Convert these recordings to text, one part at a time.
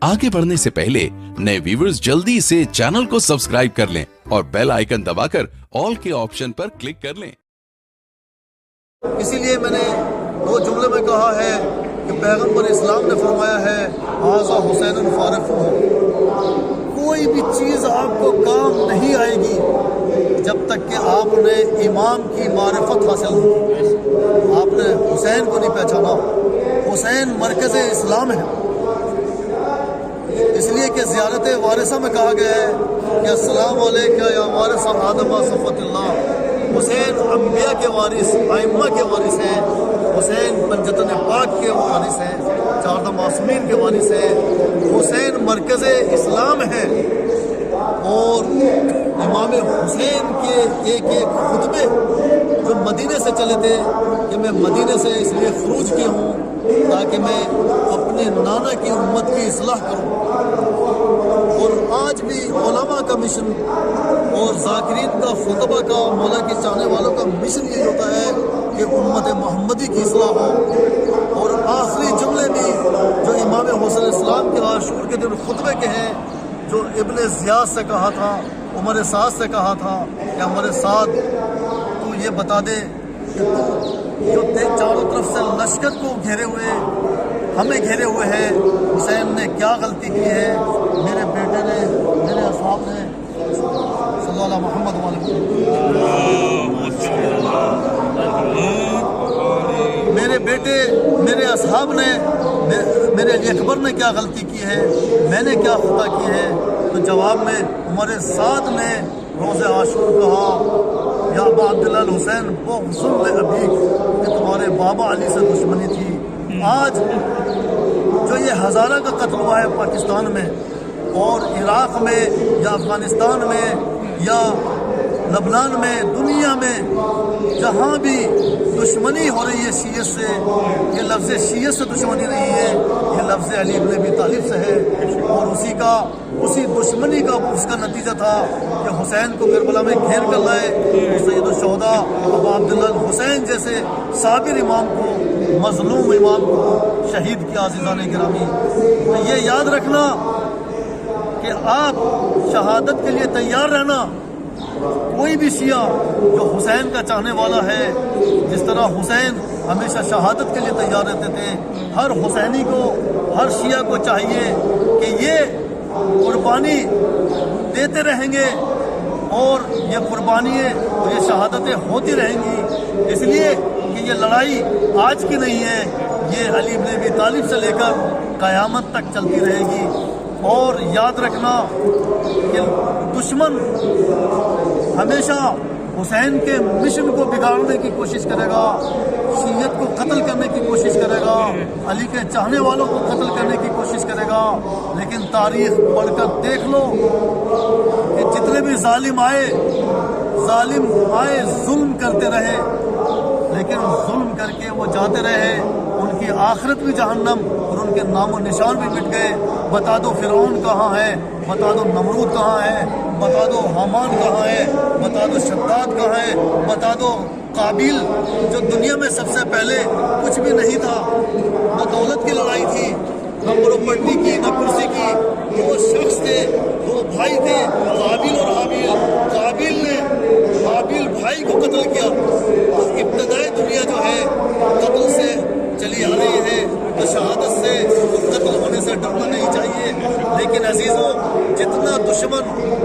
आगे बढ़ने से पहले नए व्यूअर्स जल्दी से चैनल को सब्सक्राइब कर लें और बेल आइकन दबाकर ऑल के ऑप्शन पर क्लिक कर लें। इसीलिए मैंने दो जुमले में कहा है कि पैगंबर इस्लाम ने फरमाया है हाज़ा हुसैन फारिफुहु, कोई भी चीज़ आपको काम नहीं आएगी जब तक कि आपने इमाम की मारिफत हासिल नहीं की। आपने हुसैन को नहीं पहचाना। हुसैन मरकज़ इस्लाम है। इसलिए कि ज़ियारत वारिसा में कहा गया है कि अस्सलामु अलैका या वारिस आदम सफ़तिल्लाह। हुसैन अंबिया के वारिस, आइम्मा के वारिस हैं। हुसैन पंजतन पाक के वारिस हैं, चारदा मासूमीन के वारिस हैं। हुसैन मरकज़ इस्लाम है। और इमाम हुसैन के एक एक खुतबे जो मदीने से चले थे कि मैं मदीने से इसलिए खरूज किया हूँ ताकि मैं अपने नाना की उम्मत की इस्लाह करूँ। और आज भी उलमा का मिशन और ज़ाकिरीन का खुतबा का मौला के चाहने वालों का मिशन ये होता है कि उम्मत मोहम्मदी की इस्लाह हो। और आखिरी जुमले भी जो इमाम हुसैन इस्लाम के आशूर के दिन खुतबे के हैं, जो इब्ने ज़ियाद से कहा था, उमर साद से कहा था कि उमर साद तू ये बता दे कि तू जो चारों तरफ से लश्कर को घेरे हुए, हमें घेरे हुए हैं, हुसैन ने क्या गलती की है? मेरे बेटे ने, मेरे असहाब ने सल्लल्लाहु मोहम्मद मेरे बेटे, मेरे असहाब ने, मेरे अली अकबर ने क्या गलती की है? मैंने क्या खता की है? तो जवाब में उमर साद ने रोज़े आशूर कहा या अबा अब्दुल्लाह हुसैन बुग़्ज़ुल अबीक, कि तुम्हारे बाबा अली से दुश्मनी थी। आज जो ये हज़ारा का कत्ल हुआ है पाकिस्तान में और इराक़ में या अफ़गानिस्तान में या लबनान में, दुनिया में जहाँ भी दुश्मनी हो रही है शीयत से, ये लफ्ज़ शीयत से दुश्मनी नहीं है, ये लफ्ज़ अली इब्न अबी तालिब से है। और उसी दुश्मनी का उसका नतीजा था कि हुसैन को करबला में घेर कर लाए। सैयदुश्शुहदा अबा अब्दुल्लाह हुसैन जैसे साबिर इमाम को, मज़लूम इमाम को शहीद किया। अज़ीज़ान गिरामी, तो ये याद रखना कि आप शहादत के लिए तैयार रहना। कोई भी शिया जो हुसैन का चाहने वाला है, जिस तरह हुसैन हमेशा शहादत के लिए तैयार रहते थे, हर हुसैनी को, हर शिया को चाहिए कि ये कुर्बानी देते रहेंगे और ये कुर्बानियाँ और ये शहादतें होती रहेंगी। इसलिए कि ये लड़ाई आज की नहीं है, ये अली इब्न अबी तालिब से लेकर क़यामत तक चलती रहेगी। और याद रखना कि दुश्मन हमेशा हुसैन के मिशन को बिगाड़ने की कोशिश करेगा, शीयत को कत्ल करने की कोशिश करेगा, अली के चाहने वालों को कत्ल करने की कोशिश करेगा। लेकिन तारीख़ पढ़कर देख लो कि जितने भी जालिम आए जुल्म करते रहे, लेकिन जुल्म करके वो जाते रहे, उनकी आखिरत भी जहन्नम और उनके नामो निशान भी मिट गए। बता दो फिरौन कहाँ है, बता दो नमरूद कहाँ है, बता दो हामान कहाँ है, बता दो शद्दाद कहाँ है, बता दो काबिल जो दुनिया में सबसे पहले कुछ भी नहीं था, न दौलत की लड़ाई थी, न प्रॉपर्टी की, न कुर्सी की। दो शख्स थे, दो भाई थे, काबिल और हाबिल। काबिल ने हाबिल भाई को कत्ल किया। तो इब्तदाई दुनिया जो है कत्ल से चली आ रही है, तो शहादत से, कत्ल होने से डरना नहीं चाहिए। लेकिन अजीज़ों, जितना दुश्मन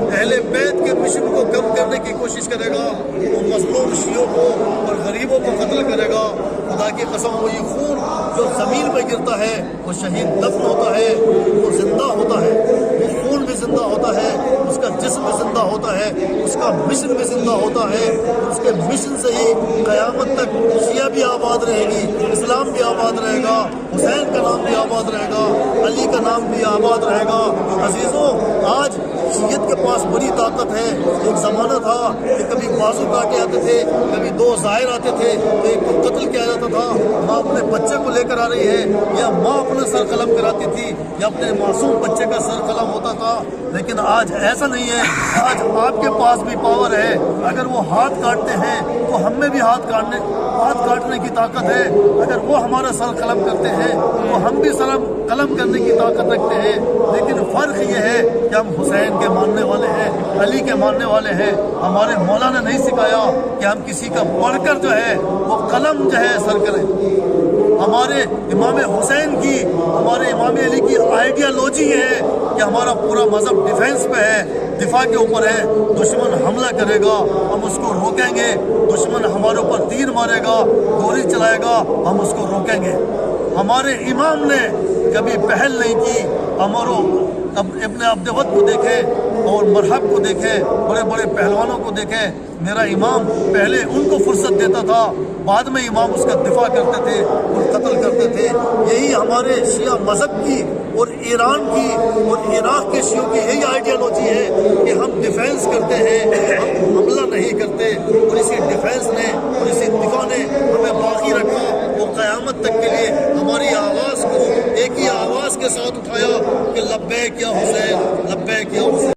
अहले बैत के मिशन को कम करने की कोशिश करेगा, वो मज़लूम शियों को और गरीबों को कत्ल करेगा। खुदा की कसम, वो ये खून जो ज़मीन पर गिरता है वो शहीद दफन होता है, वो जिंदा होता है, वो खून भी जिंदा होता है, उसका जिस्म भी जिंदा होता है, उसका मिशन भी जिंदा होता है। उसके मिशन से ही क़यामत तक शिया भी आबाद रहेगी, इस्लाम भी आबाद रहेगा, हुसैन का नाम भी आबाद रहेगा, अली का नाम भी आबाद रहेगा। अजीज़ों, आज شیعت کے پاس بڑی طاقت ہے. ایک زمانہ تھا کہ کبھی بازو کاٹے آتے تھے, کبھی 2 ظاہر آتے تھے تو ایک کو قتل کیا جاتا تھا. ماں اپنے بچے کو لے کر آ رہی ہے, یا ماں اپنا سر قلم کراتی تھی, یا اپنے معصوم بچے کا سر قلم ہوتا تھا. لیکن آج ایسا نہیں ہے. آج آپ کے پاس بھی پاور ہے. اگر وہ ہاتھ کاٹتے ہیں تو ہم میں بھی ہاتھ کاٹنے کی طاقت ہے. اگر وہ ہمارا سر قلم کرتے ہیں تو ہم بھی سر قلم کرنے کی طاقت رکھتے ہیں. لیکن فرق یہ ہے کہ ہم حسین کے ماننے والے ہیں, علی کے ماننے والے ہیں. ہمارے مولا نے نہیں سکھایا کہ ہم کسی کا پڑھ کر جو ہے وہ قلم جو ہے سر کریں. ہمارے امام حسین کی, ہمارے امام علی کی آئیڈیالوجی ہے کہ ہمارا پورا مذہب ڈیفینس پہ ہے, دفاع کے اوپر ہے. دشمن حملہ کرے گا ہم اس کو روکیں گے. دشمن ہمارے اوپر تیر مارے گا, گولی چلائے گا, ہم اس کو روکیں گے. ہمارے امام نے کبھی پہل نہیں کی. ہمارو ابن عبدود کو دیکھے اور مرحب کو دیکھے, بڑے بڑے پہلوانوں کو دیکھے. میرا امام پہلے ان کو فرصت دیتا تھا, بعد میں امام اس کا دفاع کرتے تھے اور قتل کرتے تھے. یہی ہمارے شیعہ مذہب کی اور ایران کی اور عراق کے شیعوں کی یہی آئیڈیالوجی ہے کہ ہم ڈیفینس کرتے ہیں, ہم حملہ نہیں کرتے. اور اسی ڈیفینس نے اور اسی دفاع نے ہمیں باقی رکھا. وہ قیامت تک کے لیے ہماری آواز کو ایک ہی آواز کے ساتھ اٹھایا کہ لبیک یا حسین, لبیک یا حسین.